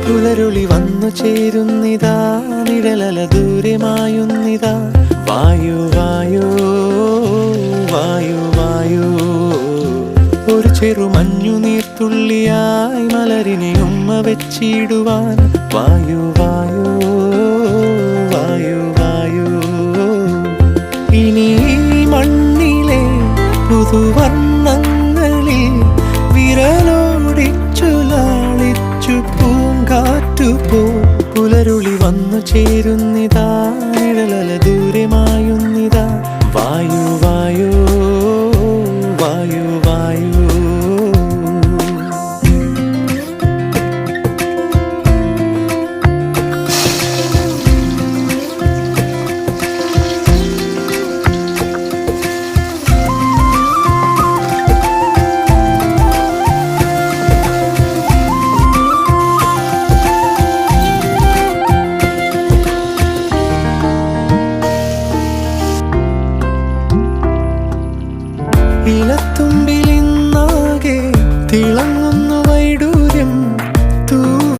പുലരുളി വന്നു ചേരുന്നിതാ, നിഴലല ദൂരെ മായുന്നിതാ. വായു വായു വായു വായു, ഒരു ചെറു മഞ്ഞു നീർത്തുള്ളിയായി മലരിനെ ഉമ്മ വെച്ചിടുവാൻ. വായു വായു വായു വായു, ഇനി മണ്ണിലെ പുതുവർണ്ണങ്ങളിൽ വിരലോടിച്ചു ലാളിച്ചു പൂങ്കാറ്റുപോ. പുലരുളി വന്നു ചേരുന്നിതാ,